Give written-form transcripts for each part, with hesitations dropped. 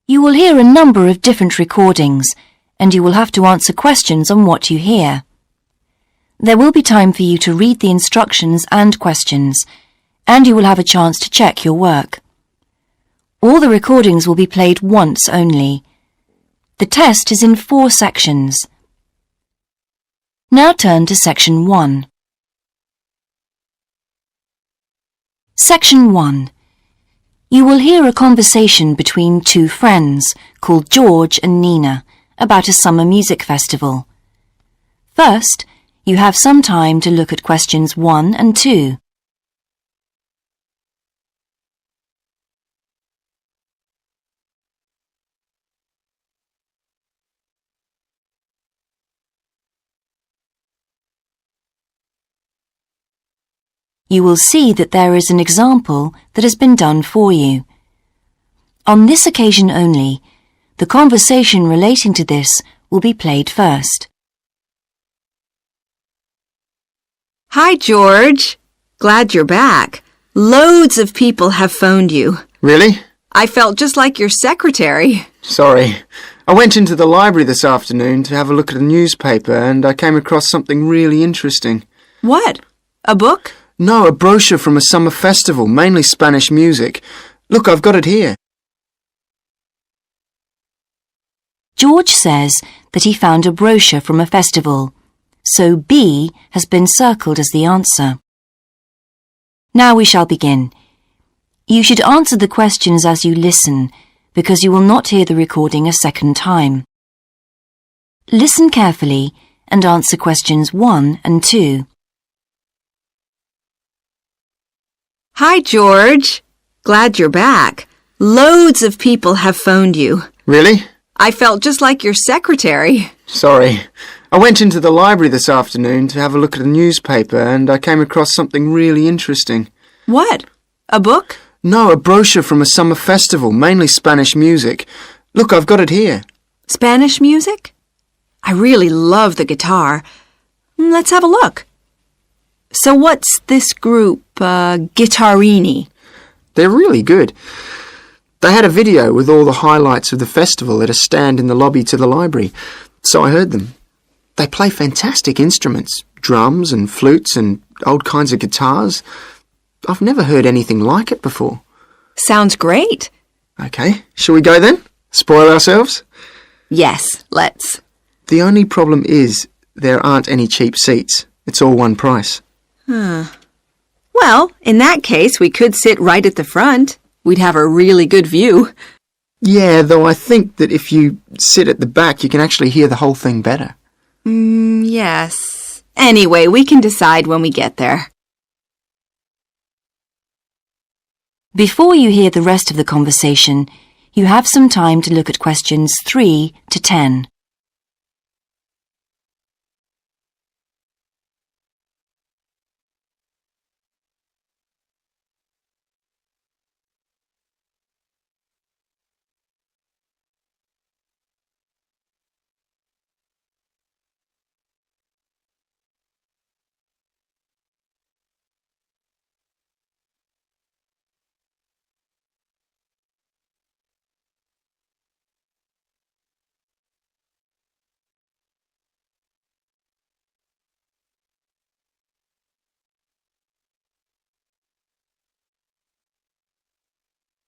You will hear a number of different recordings, and you will have to answer questions on what you hear. There will be time for you to read the instructions and questions, and you will have a chance to check your work. All the recordings will be played once only. The test is in 4 sections. Now turn to Section 1. Section 1. You will hear a conversation between 2 friends called George and Nina about a summer music festival. First, you have some time to look at questions 1 and 2. You will see that there is an example that has been done for you. On this occasion only, the conversation relating to this will be played first. Hi, George. Glad you're back. Loads of people have phoned you. Really? I felt just like your secretary. Sorry. I went into the library this afternoon to have a look at a newspaper and I came across something really interesting. What? A book? No, a brochure from a summer festival, mainly Spanish music. Look, I've got it here. George says that he found a brochure from a festival, so B has been circled as the answer. Now we shall begin. You should answer the questions as you listen, because you will not hear the recording a second time. Listen carefully and answer questions 1 and 2. Hi, George. Glad you're back. Loads of people have phoned you. Really? I felt just like your secretary. Sorry. I went into the library this afternoon to have a look at a newspaper and I came across something really interesting. What? A book? No, a brochure from a summer festival, mainly Spanish music. Look, I've got it here. Spanish music? I really love the guitar. Let's have a look. So what's this group, Guittarini? They're really good. They had a video with all the highlights of the festival at a stand in the lobby to the library, so I heard them. They play fantastic instruments, drums and flutes and old kinds of guitars. I've never heard anything like it before. Sounds great. Okay, shall we go then? Spoil ourselves? Yes, let's. The only problem is there aren't any cheap seats. It's all one price. Well, in that case, we could sit right at the front. We'd have a really good view. Yeah, though I think that if you sit at the back, you can actually hear the whole thing better. Yes. Anyway, we can decide when we get there. Before you hear the rest of the conversation, you have some time to look at questions 3 to 10.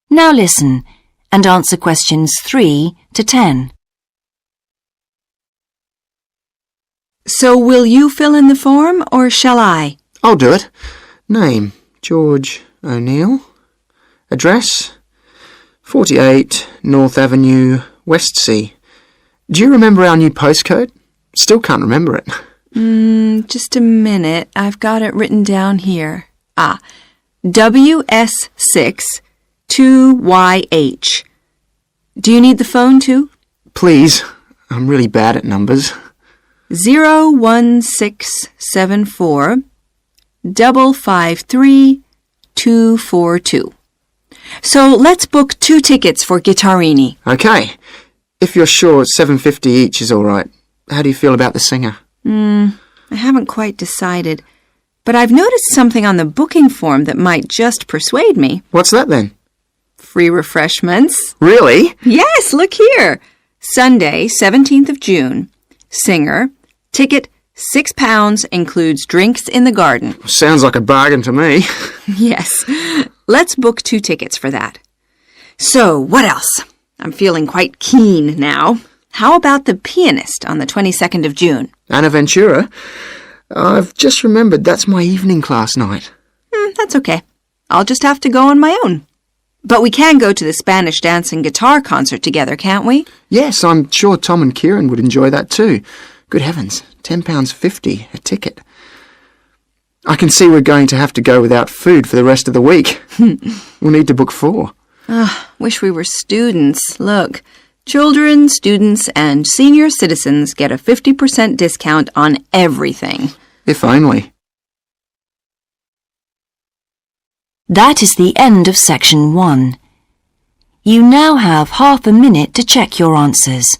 Now listen and answer questions 3 to 10. So will you fill in the form or shall I? I'll do it. Name, George O'Neill. Address, 48 North Avenue, Westsea. Do you remember our new postcode? Still can't remember it. Just a minute. I've got it written down here. WS6 2YH. Do you need the phone too? Please. I'm really bad at numbers. 01674 553 242. So let's book 2 tickets for Guittarini. Okay. If you're sure $7.50 each is all right. How do you feel about the singer? I haven't quite decided, but I've noticed something on the booking form that might just persuade me. What's that then? Free refreshments. Really? Yes, look here. Sunday, 17th of June. Singer. Ticket, £6, includes drinks in the garden. Sounds like a bargain to me. Yes. Let's book 2 tickets for that. So, what else? I'm feeling quite keen now. How about the pianist on the 22nd of June? Anna Ventura? I've just remembered that's my evening class night. That's okay. I'll just have to go on my own. But we can go to the Spanish dance and guitar concert together, can't we? Yes, I'm sure Tom and Kieran would enjoy that too. Good heavens, £10.50 a ticket. I can see we're going to have to go without food for the rest of the week. We'll need to book 4. Wish we were students. Look, children, students, and senior citizens get a 50% discount on everything. If only. That is the end of section 1. You now have half a minute to check your answers.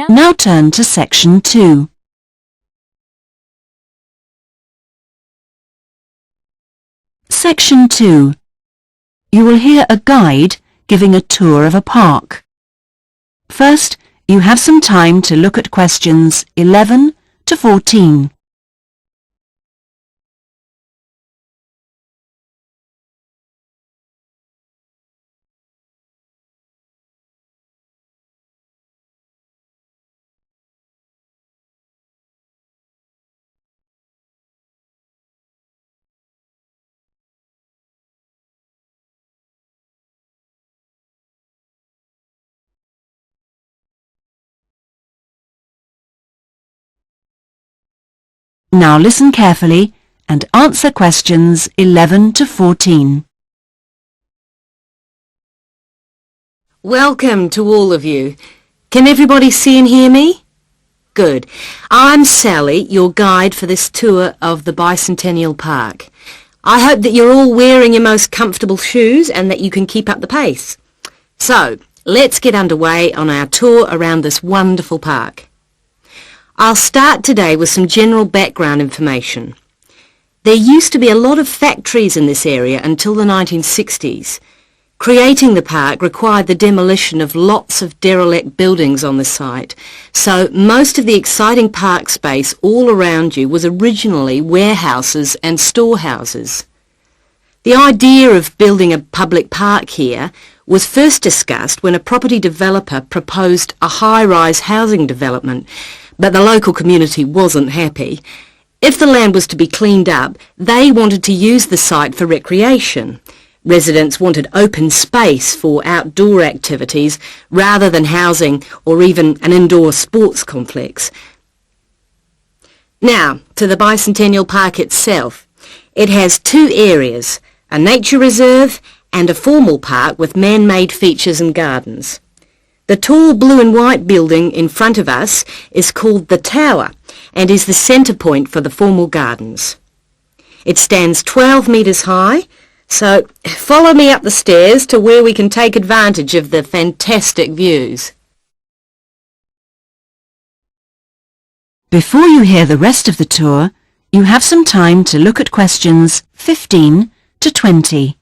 Now turn to section 2. Section 2. You will hear a guide giving a tour of a park. First, you have some time to look at questions 11 to 14. Now listen carefully and answer questions 11 to 14. Welcome to all of you. Can everybody see and hear me? Good. I'm Sally, your guide for this tour of the Bicentennial Park. I hope that you're all wearing your most comfortable shoes and that you can keep up the pace. So, let's get underway on our tour around this wonderful park. I'll start today with some general background information. There used to be a lot of factories in this area until the 1960s. Creating the park required the demolition of lots of derelict buildings on the site, so most of the exciting park space all around you was originally warehouses and storehouses. The idea of building a public park here was first discussed when a property developer proposed a high-rise housing development, but the local community wasn't happy. If the land was to be cleaned up, they wanted to use the site for recreation. Residents wanted open space for outdoor activities rather than housing or even an indoor sports complex. Now, to the Bicentennial Park itself. It has 2 areas, a nature reserve and a formal park with man-made features and gardens. The tall blue and white building in front of us is called the Tower and is the centre point for the formal gardens. It stands 12 metres high, so follow me up the stairs to where we can take advantage of the fantastic views. Before you hear the rest of the tour, you have some time to look at questions 15 to 20.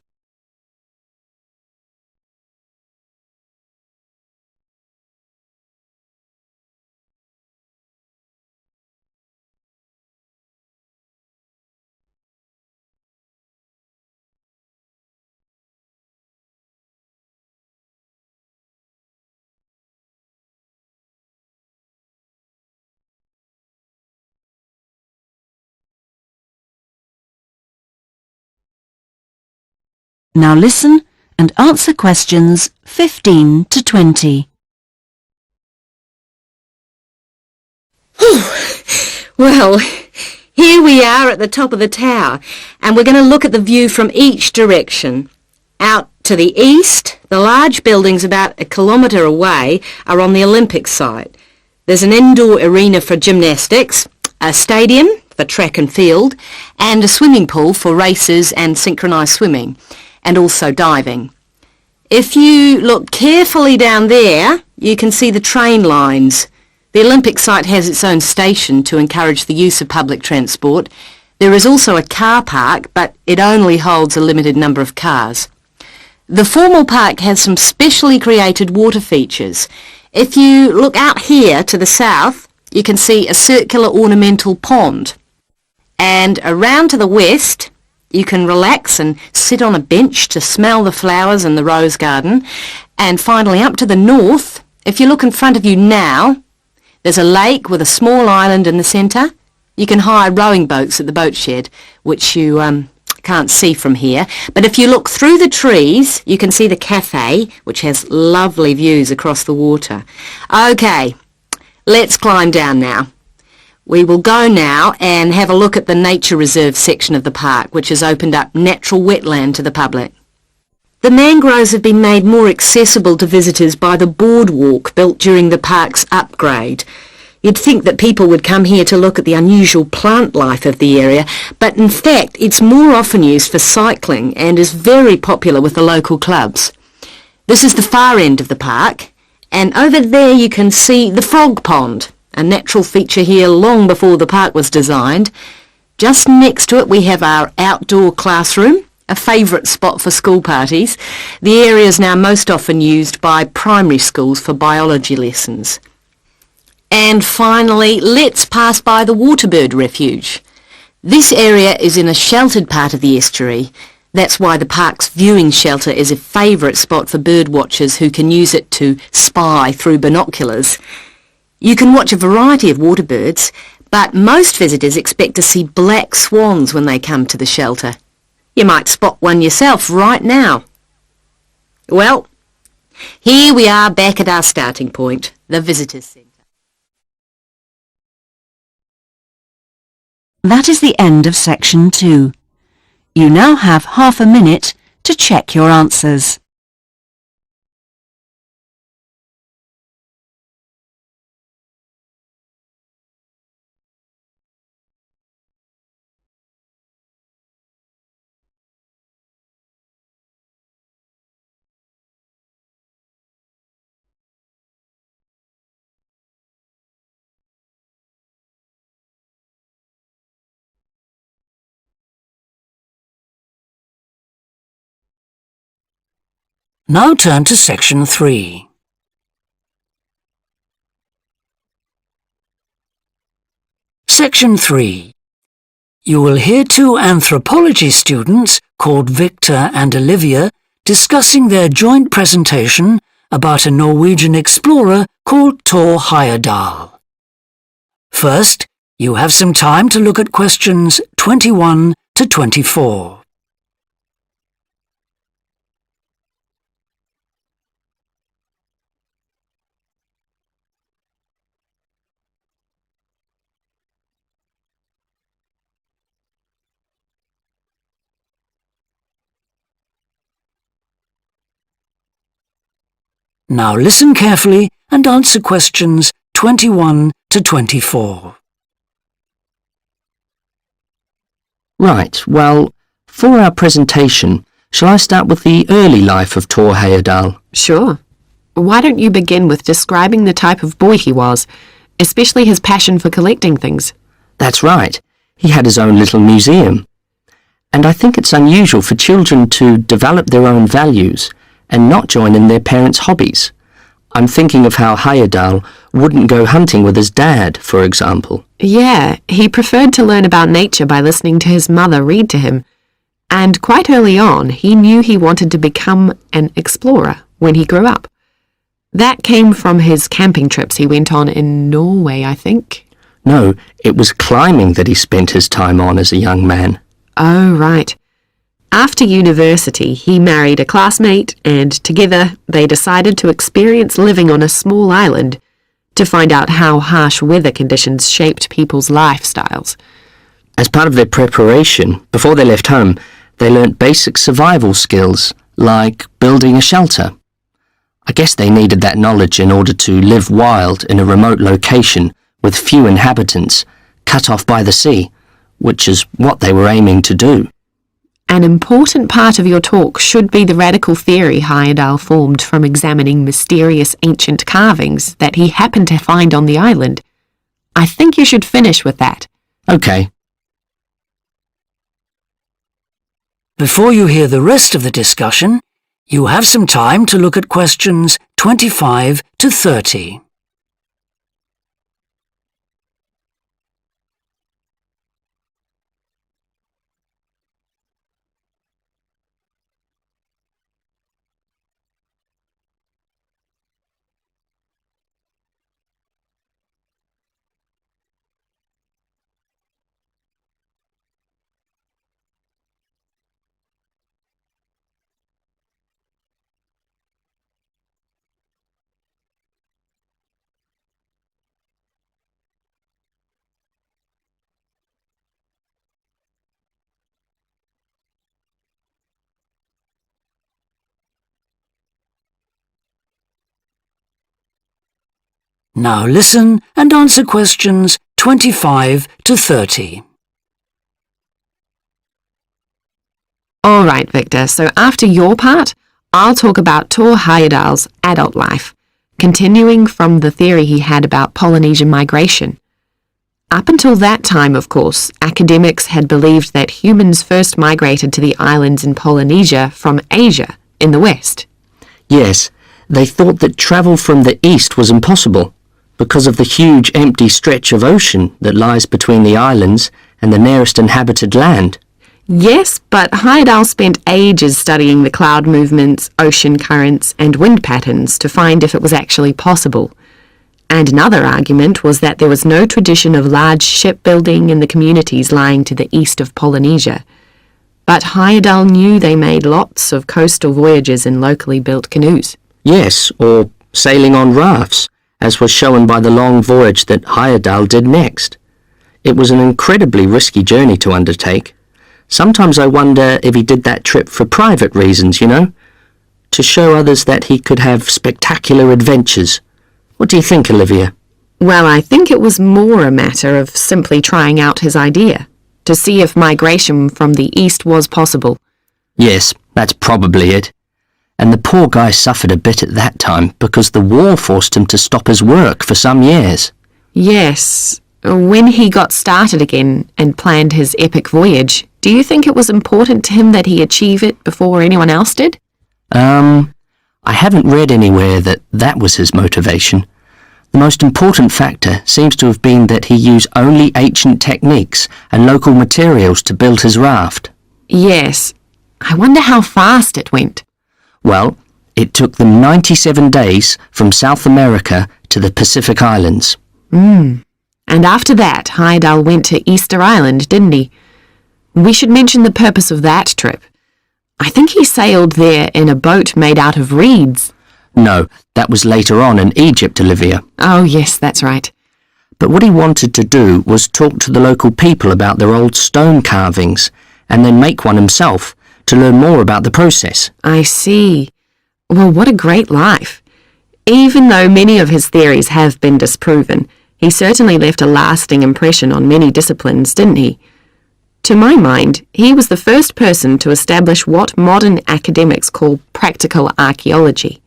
Now listen and answer questions 15 to 20. Well, here we are at the top of the tower, and we're going to look at the view from each direction. Out to the east, the large buildings about 1 kilometre away are on the Olympic site. There's an indoor arena for gymnastics, a stadium for track and field, and a swimming pool for races and synchronised swimming, and also diving. If you look carefully down there, you can see the train lines. The Olympic site has its own station to encourage the use of public transport. There is also a car park, but it only holds a limited number of cars. The formal park has some specially created water features. If you look out here to the south, you can see a circular ornamental pond. And around to the west, you can relax and sit on a bench to smell the flowers in the rose garden. And finally, up to the north, if you look in front of you now, there's a lake with a small island in the centre. You can hire rowing boats at the boat shed, which you can't see from here. But if you look through the trees, you can see the cafe, which has lovely views across the water. OK, let's climb down now. We will go now and have a look at the nature reserve section of the park, which has opened up natural wetland to the public. The mangroves have been made more accessible to visitors by the boardwalk built during the park's upgrade. You'd think that people would come here to look at the unusual plant life of the area, but in fact it's more often used for cycling and is very popular with the local clubs. This is the far end of the park, and over there you can see the frog pond, a natural feature here long before the park was designed. Just next to it we have our outdoor classroom, a favourite spot for school parties. The area is now most often used by primary schools for biology lessons. And finally, let's pass by the Waterbird Refuge. This area is in a sheltered part of the estuary. That's why the park's viewing shelter is a favourite spot for bird watchers who can use it to spy through binoculars. You can watch a variety of waterbirds, but most visitors expect to see black swans when they come to the shelter. You might spot one yourself right now. Well, here we are back at our starting point, the Visitors Centre. That is the end of section 2. You now have half a minute to check your answers. Now turn to section 3. Section 3. You will hear two anthropology students called Victor and Olivia discussing their joint presentation about a Norwegian explorer called Thor Heyerdahl. First, you have some time to look at questions 21 to 24. Now listen carefully and answer questions 21 to 24. Right, well, for our presentation, shall I start with the early life of Thor Heyerdahl? Sure. Why don't you begin with describing the type of boy he was, especially his passion for collecting things? That's right. He had his own little museum. And I think it's unusual for children to develop their own values and not join in their parents' hobbies. I'm thinking of how Heyerdahl wouldn't go hunting with his dad, for example. Yeah, he preferred to learn about nature by listening to his mother read to him. And quite early on, he knew he wanted to become an explorer when he grew up. That came from his camping trips he went on in Norway, I think. No, it was climbing that he spent his time on as a young man. Oh, right. After university, he married a classmate, and together they decided to experience living on a small island to find out how harsh weather conditions shaped people's lifestyles. As part of their preparation, before they left home, they learnt basic survival skills like building a shelter. I guess they needed that knowledge in order to live wild in a remote location with few inhabitants, cut off by the sea, which is what they were aiming to do. An important part of your talk should be the radical theory Heyerdahl formed from examining mysterious ancient carvings that he happened to find on the island. I think you should finish with that. Okay. Before you hear the rest of the discussion, you have some time to look at questions 25 to 30. Now listen and answer questions 25 to 30. All right, Victor, so after your part, I'll talk about Thor Heyerdahl's adult life, continuing from the theory he had about Polynesian migration. Up until that time, of course, academics had believed that humans first migrated to the islands in Polynesia from Asia in the west. Yes, they thought that travel from the east was impossible because of the huge empty stretch of ocean that lies between the islands and the nearest inhabited land. Yes, but Heyerdahl spent ages studying the cloud movements, ocean currents, and wind patterns to find if it was actually possible. And another argument was that there was no tradition of large shipbuilding in the communities lying to the east of Polynesia. But Heyerdahl knew they made lots of coastal voyages in locally built canoes. Yes, or sailing on rafts, as was shown by the long voyage that Heyerdahl did next. It was an incredibly risky journey to undertake. Sometimes I wonder if he did that trip for private reasons, you know, to show others that he could have spectacular adventures. What do you think, Olivia? Well, I think it was more a matter of simply trying out his idea, to see if migration from the east was possible. Yes, that's probably it. And the poor guy suffered a bit at that time because the war forced him to stop his work for some years. Yes. When he got started again and planned his epic voyage, do you think it was important to him that he achieve it before anyone else did? I haven't read anywhere that that was his motivation. The most important factor seems to have been that he used only ancient techniques and local materials to build his raft. Yes. I wonder how fast it went. Well, it took them 97 days from South America to the Pacific Islands. And after that, Heyerdahl went to Easter Island, didn't he? We should mention the purpose of that trip. I think he sailed there in a boat made out of reeds. No, that was later on in Egypt, Olivia. Oh, yes, that's right. But what he wanted to do was talk to the local people about their old stone carvings and then make one himself to learn more about the process. I see. Well, what a great life. Even though many of his theories have been disproven, he certainly left a lasting impression on many disciplines, didn't he? To my mind, he was the first person to establish what modern academics call practical archaeology.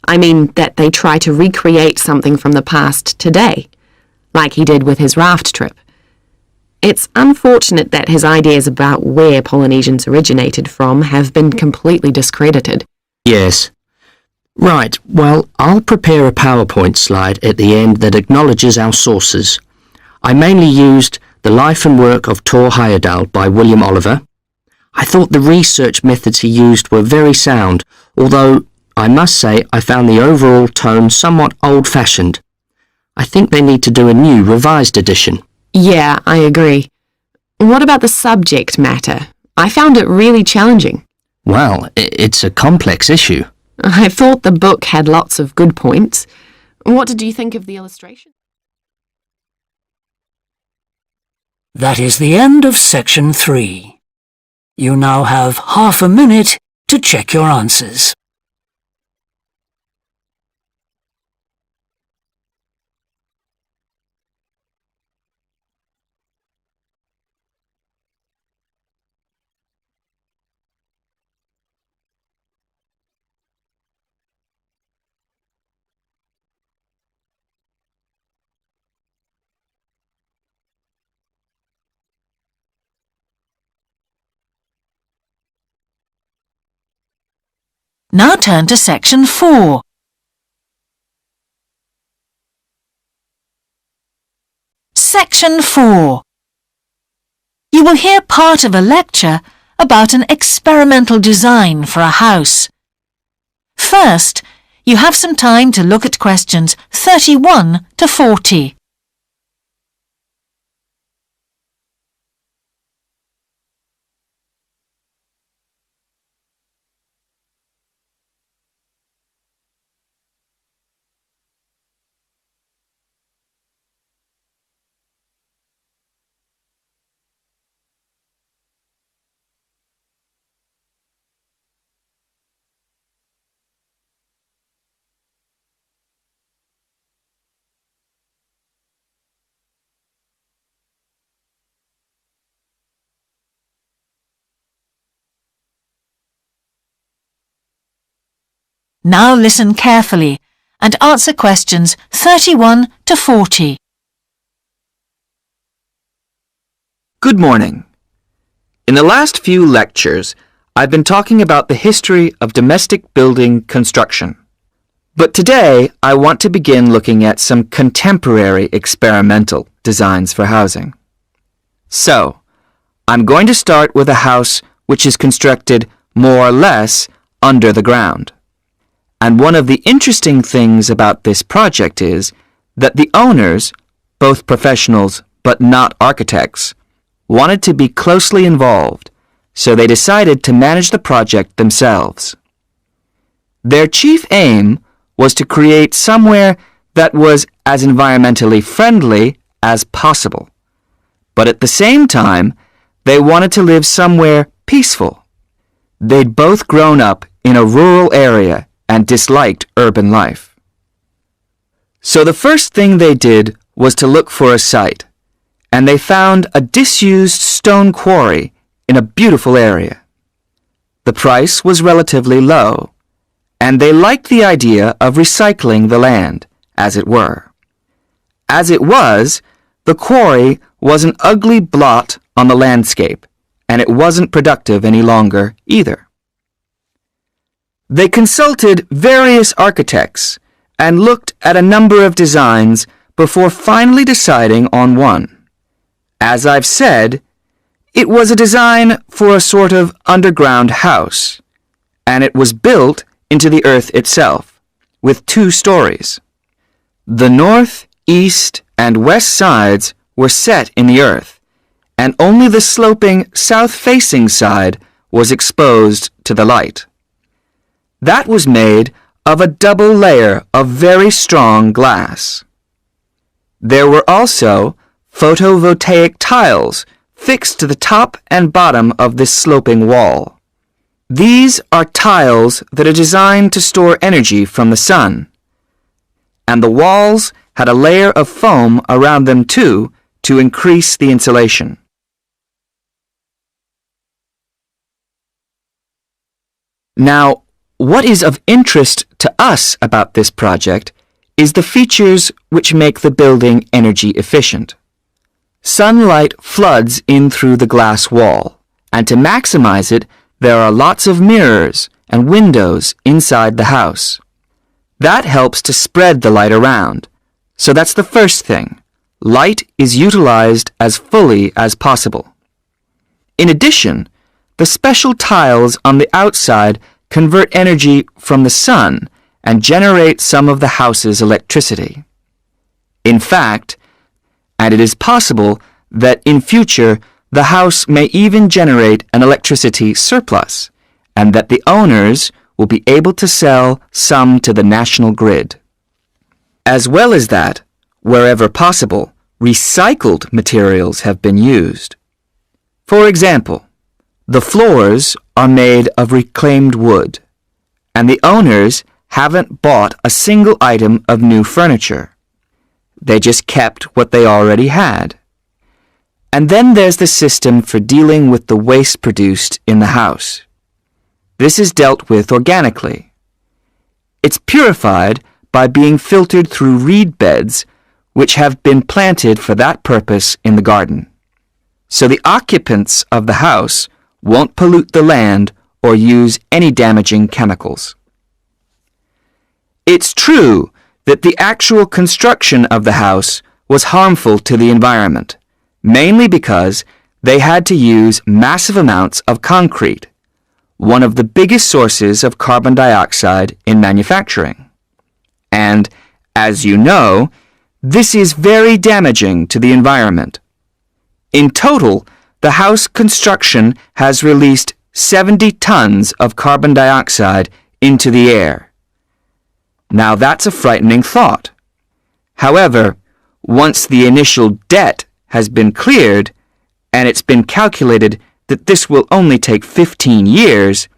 I mean that they try to recreate something from the past today, like he did with his raft trip. It's unfortunate that his ideas about where Polynesians originated from have been completely discredited. Yes. Right, well, I'll prepare a PowerPoint slide at the end that acknowledges our sources. I mainly used The Life and Work of Thor Heyerdahl by William Oliver. I thought the research methods he used were very sound, although I must say I found the overall tone somewhat old-fashioned. I think they need to do a new revised edition. Yeah, I agree. What about the subject matter? I found it really challenging. Well, it's a complex issue. I thought the book had lots of good points. What did you think of the illustration? That is the end of section 3. You now have half a minute to check your answers. Now turn to section 4. Section 4. You will hear part of a lecture about an experimental design for a house. First, you have some time to look at questions 31 to 40. Now listen carefully and answer questions 31 to 40. Good morning. In the last few lectures, I've been talking about the history of domestic building construction. But today, I want to begin looking at some contemporary experimental designs for housing. So, I'm going to start with a house which is constructed more or less under the ground. And one of the interesting things about this project is that the owners, both professionals but not architects, wanted to be closely involved, so they decided to manage the project themselves. Their chief aim was to create somewhere that was as environmentally friendly as possible. But at the same time, they wanted to live somewhere peaceful. They'd both grown up in a rural area and disliked urban life. So the first thing they did was to look for a site, and they found a disused stone quarry in a beautiful area. The price was relatively low, and they liked the idea of recycling the land, as it were. As it was, the quarry was an ugly blot on the landscape, and it wasn't productive any longer either. They consulted various architects and looked at a number of designs before finally deciding on one. As I've said, it was a design for a sort of underground house, and it was built into the earth itself, with 2 stories. The north, east, and west sides were set in the earth, and only the sloping south-facing side was exposed to the light. That was made of a double layer of very strong glass. There were also photovoltaic tiles fixed to the top and bottom of this sloping wall. These are tiles that are designed to store energy from the sun, and the walls had a layer of foam around them too to increase the insulation. Now, what is of interest to us about this project is the features which make the building energy efficient. Sunlight floods in through the glass wall, and to maximize it, there are lots of mirrors and windows inside the house. That helps to spread the light around. So that's the first thing. Light is utilized as fully as possible. In addition, the special tiles on the outside convert energy from the sun and generate some of the house's electricity. In fact, and it is possible that in future the house may even generate an electricity surplus, and that the owners will be able to sell some to the national grid. As well as that, wherever possible, recycled materials have been used. For example, The floors are made of reclaimed wood, and the owners haven't bought a single item of new furniture. They just kept what they already had. And then there's the system for dealing with the waste produced in the house. This is dealt with organically. It's purified by being filtered through reed beds which have been planted for that purpose in the garden. So the occupants of the house won't pollute the land or use any damaging chemicals. It's true that the actual construction of the house was harmful to the environment, mainly because they had to use massive amounts of concrete, one of the biggest sources of carbon dioxide in manufacturing. And, as you know, this is very damaging to the environment. In total, the house construction has released 70 tons of carbon dioxide into the air. Now that's a frightening thought. However, once the initial debt has been cleared, and it's been calculated that this will only take 15 years,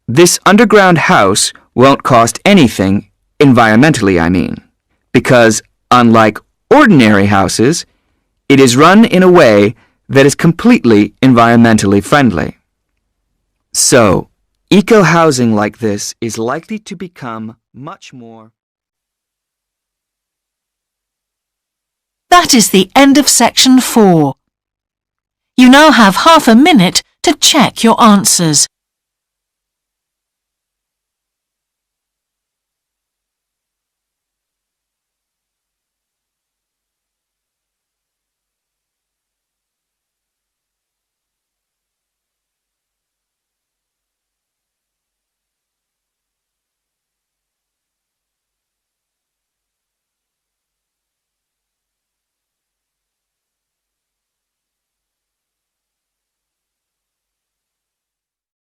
this underground house won't cost anything, environmentally I mean, because unlike ordinary houses, it is run in a way that is completely environmentally friendly. So, eco-housing like this is likely to become much more. That is the end of section 4. You now have half a minute to check your answers.